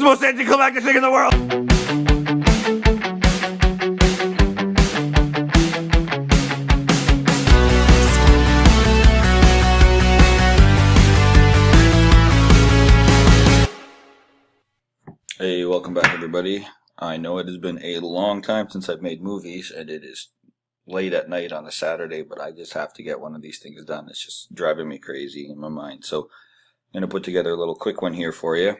the most anticlimactic thing in the world. Hey, welcome back everybody. I know it has been a long time since I've made movies, and it is late at night on a Saturday, but I just have to get one of these things done. It's just driving me crazy in my mind. So I'm going to put together a little quick one here for you.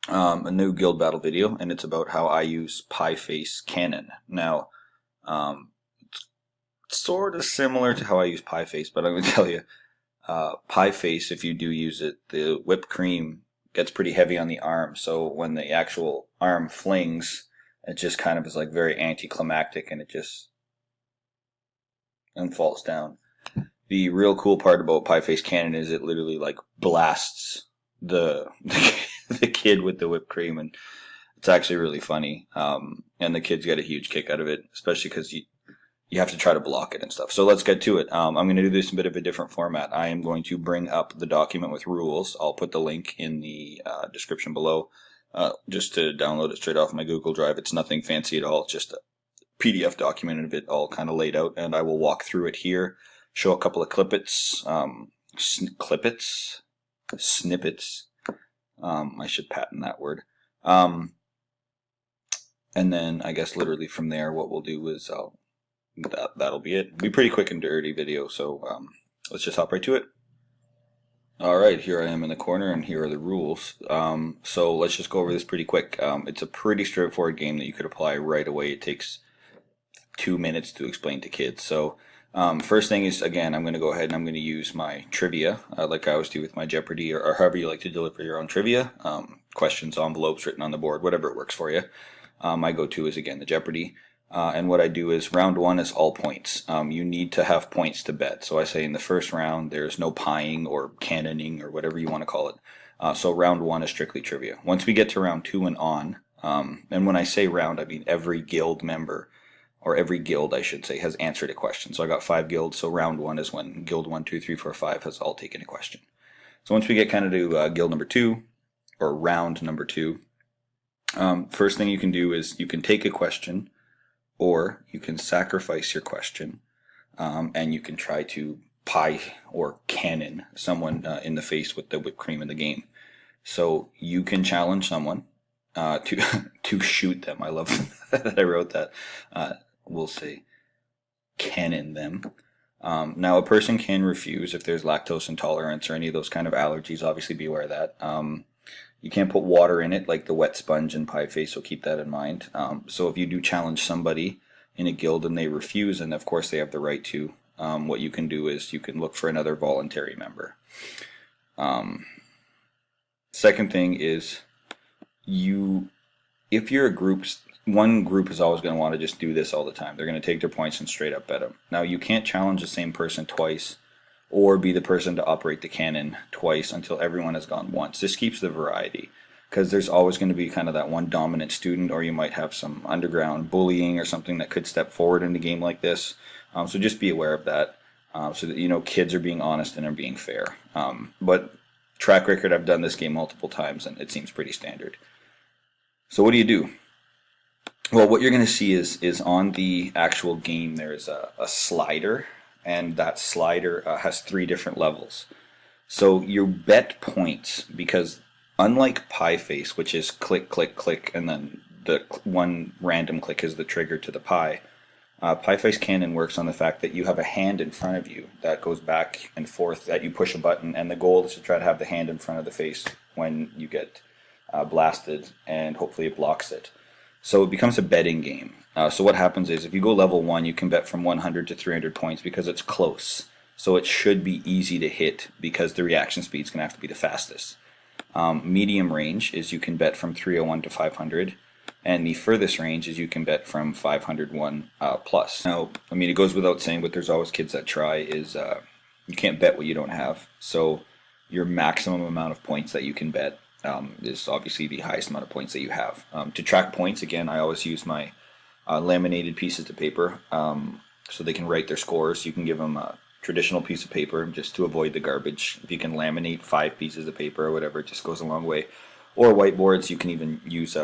A new guild battle video, and it's about how I use PieFace Canon. Now, it's sort of similar to how I use PieFace, but I'm going to tell you, PieFace, if you do use it, the whipped cream gets pretty heavy on the arm, so when the actual arm flings, it just kind of is like very anticlimactic, and it just falls down. The real cool part about PieFace Canon is it literally like blasts the kid with the whipped cream, and it's actually really funny. And the kids get a huge kick out of it, especially because you have to try to block it and stuff. So let's get to it. I'm going to do this in a bit of a different format. I am going to bring up the document with rules. I'll put the link in the description below just to download it straight off my Google Drive. It's nothing fancy at all. It's just a PDF document of it all kind of laid out, and I will walk through it here, show a couple of snippets. I should patent that word. And then I guess literally from there what we'll do is that'll be it. It'll be a pretty quick and dirty video, so let's just hop right to it. Alright, here I am in the corner, and here are the rules. So let's just go over this pretty quick. It's a pretty straightforward game that you could apply right away. It takes 2 minutes to explain to kids. So first thing is, again, I'm going to go ahead and I'm going to use my trivia, like I always do with my Jeopardy, or however you like to deliver your own trivia. Questions, envelopes written on the board, whatever it works for you. My go-to is, again, the Jeopardy. And what I do is round one is all points. You need to have points to bet. So I say in the first round, there's no pieing or cannoning or whatever you want to call it. So round one is strictly trivia. Once we get to round two and on, and when I say round, I mean every guild member, or every guild, I should say, has answered a question. So I got 5 guilds, so round one is when guild 1, 2, 3, 4, 5 has all taken a question. So once we get kind of to guild number 2, or round number 2, first thing you can do is you can take a question, or you can sacrifice your question, and you can try to pie or cannon someone in the face with the whipped cream in the game. So you can challenge someone to shoot them. I love that I wrote that. We'll say cannon them. Now a person can refuse if there's lactose intolerance or any of those kind of allergies. Obviously be aware of that. You can't put water in it like the wet sponge in PieFace, so keep that in mind. So if you do challenge somebody in a guild and they refuse, and of course they have the right to, what you can do is you can look for another voluntary member. Second thing is, if you're a group, one group is always going to want to just do this all the time. They're going to take their points and straight up bet them. Now you can't challenge the same person twice, or be the person to operate the cannon twice until everyone has gone once. This keeps the variety, because there's always going to be kind of that one dominant student, or you might have some underground bullying or something that could step forward in a game like this. So just be aware of that, so that you know kids are being honest and are being fair. But track record, I've done this game multiple times, and it seems pretty standard. So what do you do? Well, what you're going to see is on the actual game there's a slider, and that slider has 3 different levels. So you bet points, because unlike PieFace, which is click, click, click, and then the one random click is the trigger to the pie, PieFace Canon works on the fact that you have a hand in front of you that goes back and forth, that you push a button, and the goal is to try to have the hand in front of the face when you get blasted, and hopefully it blocks it. So it becomes a betting game. So what happens is, if you go level 1, you can bet from 100 to 300 points because it's close. So it should be easy to hit, because the reaction speed is going to have to be the fastest. Medium range is you can bet from 301 to 500, and the furthest range is you can bet from 501 plus. Now, I mean, it goes without saying, but there's always kids that try, is you can't bet what you don't have. So your maximum amount of points that you can bet is obviously the highest amount of points that you have. To track points, again, I always use my laminated pieces of paper, so they can write their scores. You can give them a traditional piece of paper just to avoid the garbage. If you can laminate 5 pieces of paper or whatever, it just goes a long way. or whiteboards. You can even use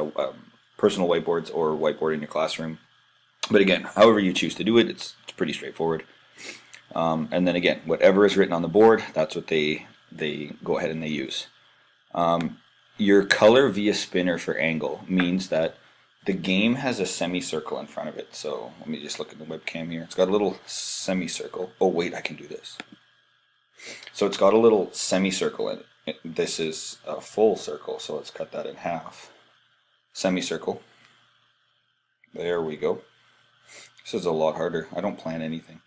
personal whiteboards or whiteboard in your classroom. But again, however you choose to do it, it's pretty straightforward. And then again, whatever is written on the board, that's what they go ahead and they use. Your color via spinner for angle means that the game has a semicircle in front of it. So let me just look at the webcam here. It's got a little semicircle. Oh wait, I can do this. So it's got a little semicircle in it. This is a full circle, so let's cut that in half. Semicircle. There we go. This is a lot harder. I don't plan anything.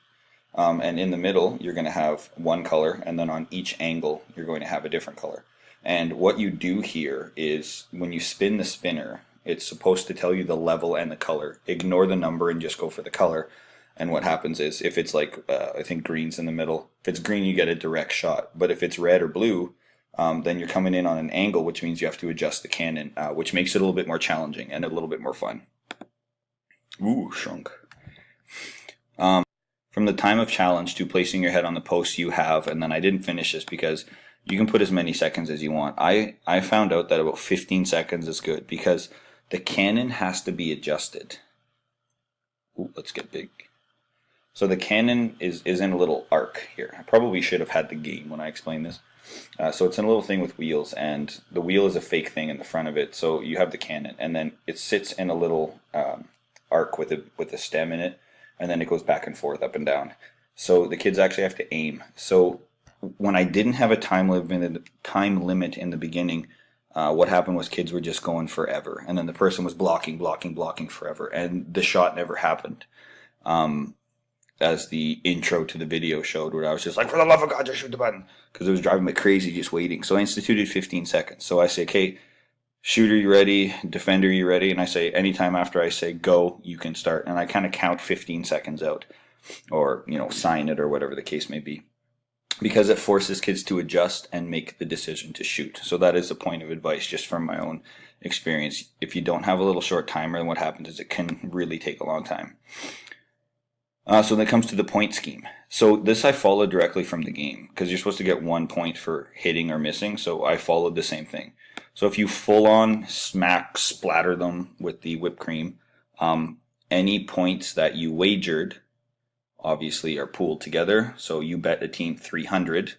And in the middle, you're going to have one color, and then on each angle, you're going to have a different color. And what you do here is when you spin the spinner, it's supposed to tell you the level and the color. Ignore the number and just go for the color. And what happens is, if it's like, I think green's in the middle, if it's green, you get a direct shot. But if it's red or blue, then you're coming in on an angle, which means you have to adjust the cannon, which makes it a little bit more challenging and a little bit more fun. Ooh, shrunk. From the time of challenge to placing your head on the post you have, and then I didn't finish this because you can put as many seconds as you want. I found out that about 15 seconds is good because the cannon has to be adjusted. Ooh, let's get big. So the cannon is in a little arc here. I probably should have had the game when I explained this. So it's in a little thing with wheels, and the wheel is a fake thing in the front of it. So you have the cannon, and then it sits in a little arc with a stem in it, and then it goes back and forth, up and down. So the kids actually have to aim. So when I didn't have a time limit in the beginning, what happened was kids were just going forever, and then the person was blocking forever, and the shot never happened. As the intro to the video showed, where I was just like, for the love of God, just shoot the button, because it was driving me crazy just waiting. So I instituted 15 seconds. So I say, okay, shooter, you ready? Defender, you ready? And I say, anytime after I say go, you can start. And I kind of count 15 seconds out, or sign it, or whatever the case may be, because it forces kids to adjust and make the decision to shoot. So that is a point of advice just from my own experience. If you don't have a little short timer, then what happens is it can really take a long time. So then it comes to the point scheme. So this I followed directly from the game, because you're supposed to get 1 point for hitting or missing. So I followed the same thing. So if you full on splatter them with the whipped cream, any points that you wagered obviously are pooled together. So you bet a team 300,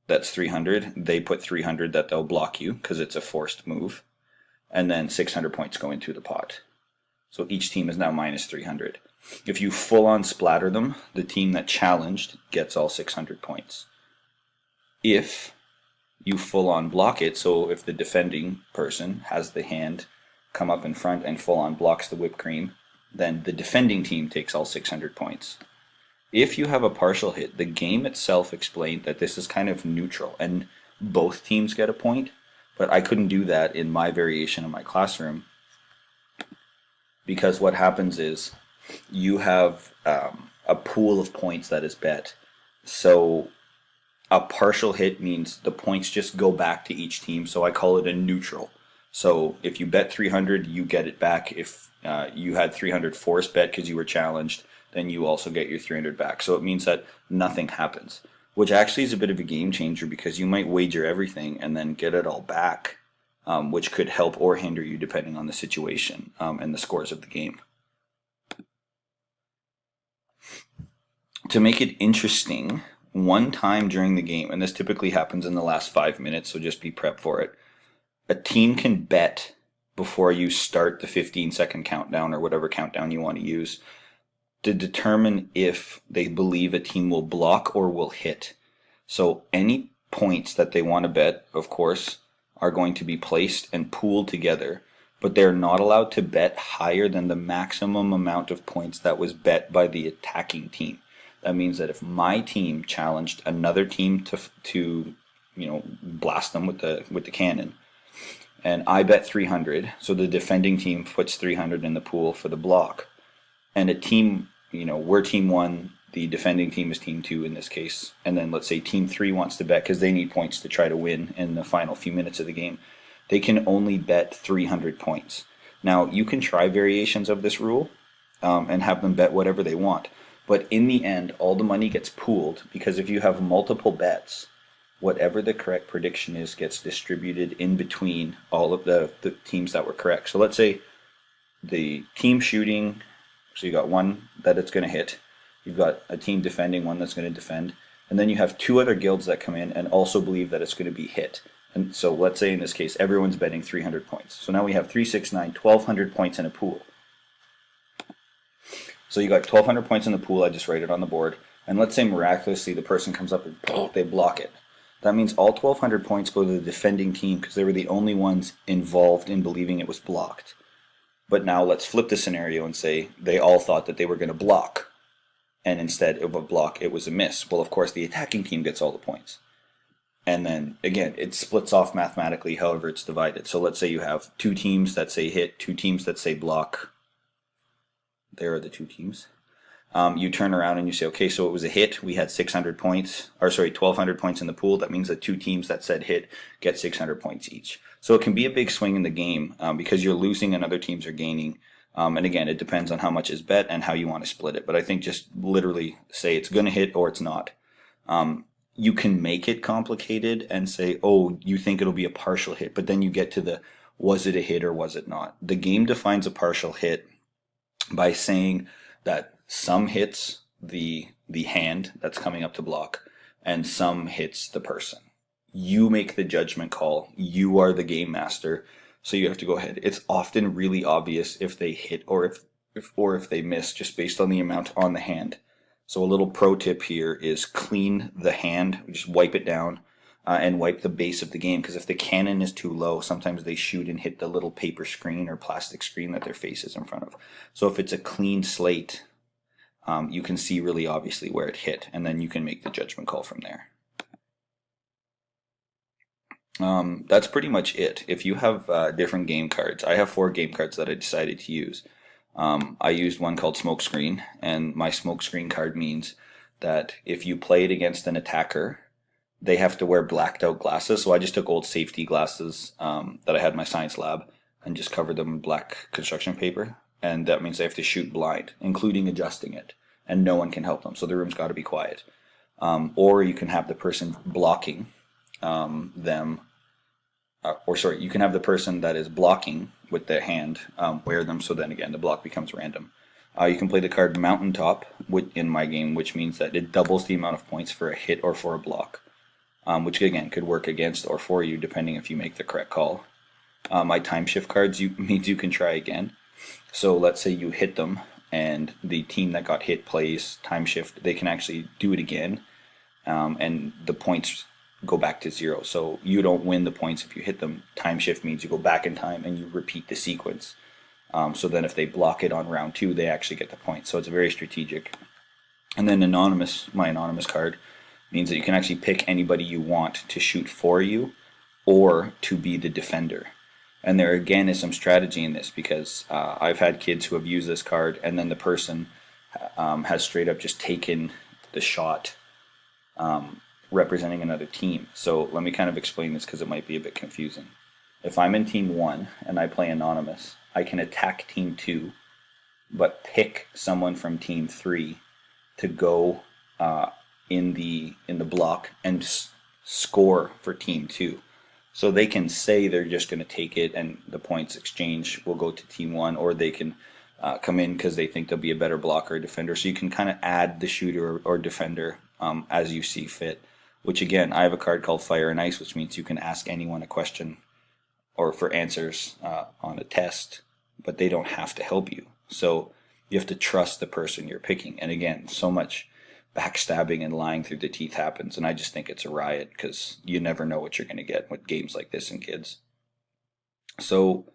that's 300. They put 300 that they'll block you because it's a forced move. And then 600 points go into the pot. So each team is now minus 300. If you full on splatter them, the team that challenged gets all 600 points. If you full on block it, so if the defending person has the hand come up in front and full on blocks the whipped cream, then the defending team takes all 600 points. If you have a partial hit, the game itself explained that this is kind of neutral and both teams get a point, but I couldn't do that in my variation in my classroom, because what happens is you have a pool of points that is bet. So a partial hit means the points just go back to each team, so I call it a neutral. So if you bet 300, you get it back. If you had 300 force bet because you were challenged, then you also get your 300 back. So it means that nothing happens, which actually is a bit of a game changer, because you might wager everything and then get it all back, which could help or hinder you depending on the situation and the scores of the game. To make it interesting, one time during the game, and this typically happens in the last 5 minutes, so just be prepped for it, a team can bet before you start the 15-second countdown or whatever countdown you want to use to determine if they believe a team will block or will hit. So any points that they want to bet, of course, are going to be placed and pooled together, but they're not allowed to bet higher than the maximum amount of points that was bet by the attacking team. That means that if my team challenged another team to blast them with the cannon, and I bet 300, so the defending team puts 300 in the pool for the block, and a team, we're team 1, the defending team is team 2 in this case, and then let's say team 3 wants to bet because they need points to try to win in the final few minutes of the game, they can only bet 300 points. Now, you can try variations of this rule and have them bet whatever they want. But in the end, all the money gets pooled, because if you have multiple bets, whatever the correct prediction is gets distributed in between all of the teams that were correct. So let's say the team shooting, so you got one that it's going to hit, you've got a team defending, one that's going to defend, and then you have two other guilds that come in and also believe that it's going to be hit. And so let's say in this case everyone's betting 300 points. So now we have 3, 6, 9, 1,200 points in a pool. So you got 1,200 points in the pool, I just write it on the board, and let's say miraculously the person comes up and they block it. That means all 1,200 points go to the defending team because they were the only ones involved in believing it was blocked. But now let's flip the scenario and say they all thought that they were going to block, and instead of a block it was a miss. Well, of course the attacking team gets all the points. And then again, it splits off mathematically however it's divided. So let's say you have two teams that say hit, two teams that say block. There are the two teams. You turn around and you say, okay, so it was a hit. We had 600 points, or sorry, 1,200 points in the pool. That means that two teams that said hit get 600 points each. So it can be a big swing in the game because you're losing and other teams are gaining. And again, it depends on how much is bet and how you want to split it. But I think just literally say it's going to hit or it's not. You can make it complicated and say, oh, you think it'll be a partial hit, but then you get to the, was it a hit or was it not? The game defines a partial hit by saying that some hits the hand that's coming up to block and some hits the person. You make the judgment call. You are the game master, so you have to go ahead. It's often really obvious if they hit or if they miss just based on the amount on the hand. So a little pro tip here is clean the hand, just wipe it down and wipe the base of the game, because if the cannon is too low, sometimes they shoot and hit the little paper screen or plastic screen that their face is in front of. So if it's a clean slate, you can see really obviously where it hit, and then you can make the judgment call from there. That's pretty much it. If you have different game cards, I have 4 game cards that I decided to use. I used one called Smokescreen, and my Smokescreen card means that if you play it against an attacker, they have to wear blacked out glasses. So I just took old safety glasses that I had in my science lab and just covered them in black construction paper. And that means they have to shoot blind, including adjusting it, and no one can help them. So the room's got to be quiet. Or you can have the person blocking them, you can have the person that is blocking with their hand wear them, so then again the block becomes random. You can play the card Mountaintop in my game, which means that it doubles the amount of points for a hit or for a block, which again could work against or for you depending if you make the correct call. My Time Shift cards means you can try again. So let's say you hit them and the team that got hit plays Time Shift, they can actually do it again, and the points go back to 0. So you don't win the points if you hit them. Time Shift means you go back in time and you repeat the sequence. So then if they block it on round 2, they actually get the points. So it's very strategic. And then my Anonymous card means that you can actually pick anybody you want to shoot for you or to be the defender. And there again is some strategy in this, because I've had kids who have used this card and then the person has straight up just taken the shot representing another team. So let me kind of explain this because it might be a bit confusing. If I'm in team 1 and I play Anonymous, I can attack team 2 but pick someone from team 3 to go in the block and score for team 2. So they can say they're just going to take it and the points exchange will go to team 1, or they can come in because they think they'll be a better blocker or defender. So you can kind of add the shooter or defender as you see fit. Which again, I have a card called Fire and Ice, which means you can ask anyone a question or for answers on a test, but they don't have to help you. So you have to trust the person you're picking. And again, so much backstabbing and lying through the teeth happens, and I just think it's a riot because you never know what you're going to get with games like this in kids. So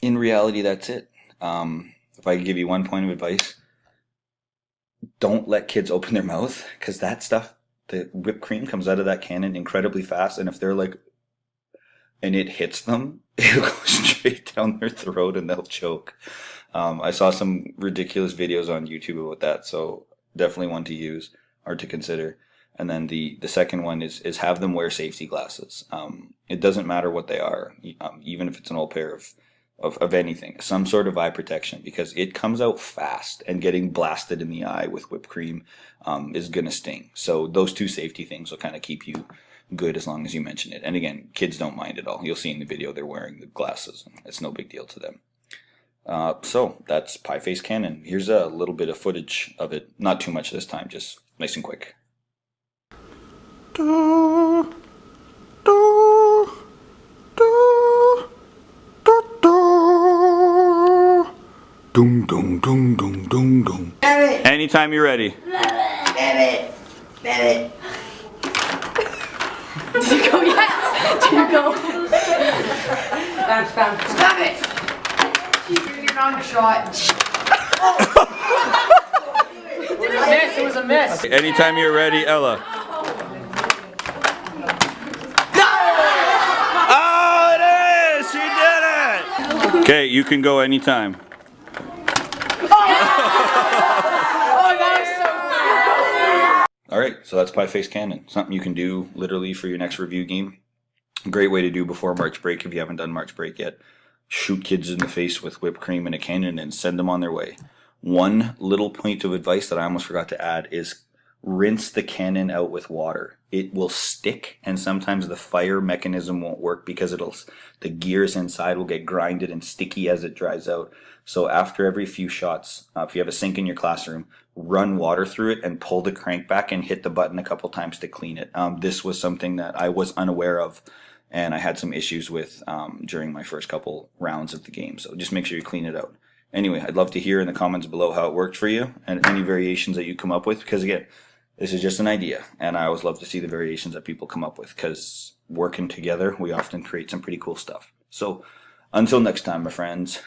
in reality, that's it. If I could give you one point of advice, don't let kids open their mouth, because that stuff, the whipped cream comes out of that cannon incredibly fast, and if they're like, and it hits them, it'll go straight down their throat and they'll choke. I saw some ridiculous videos on YouTube about that, so definitely one to use or to consider. And then the second one is have them wear safety glasses. It doesn't matter what they are, even if it's an old pair of anything, some sort of eye protection, because it comes out fast, and getting blasted in the eye with whipped cream is going to sting. So those two safety things will kind of keep you good as long as you mention it. And again, kids don't mind at all. You'll see in the video they're wearing the glasses. It's no big deal to them. So that's PieFace Canon. Here's a little bit of footage of it. Not too much this time, just nice and quick. Dum dum dum dum dum dum. Anytime you're ready. Baby. Did you go yet? Did you go? Stop it! You're on a shot. It was a miss. Anytime you're ready, Ella. Oh, it is! She did it! Okay, you can go anytime. Alright, so that's PieFace Canon. Something you can do literally for your next review game. Great way to do before March break if you haven't done March break yet. Shoot kids in the face with whipped cream and a cannon and send them on their way. One little point of advice that I almost forgot to add is rinse the cannon out with water. It will stick, and sometimes the fire mechanism won't work because the gears inside will get grinded and sticky as it dries out. So after every few shots, if you have a sink in your classroom, run water through it and pull the crank back and hit the button a couple times to clean it. This was something that I was unaware of, and I had some issues with during my first couple rounds of the game. So just make sure you clean it out. Anyway, I'd love to hear in the comments below how it worked for you and any variations that you come up with, because again, this is just an idea, and I always love to see the variations that people come up with, because working together, we often create some pretty cool stuff. So until next time, my friends.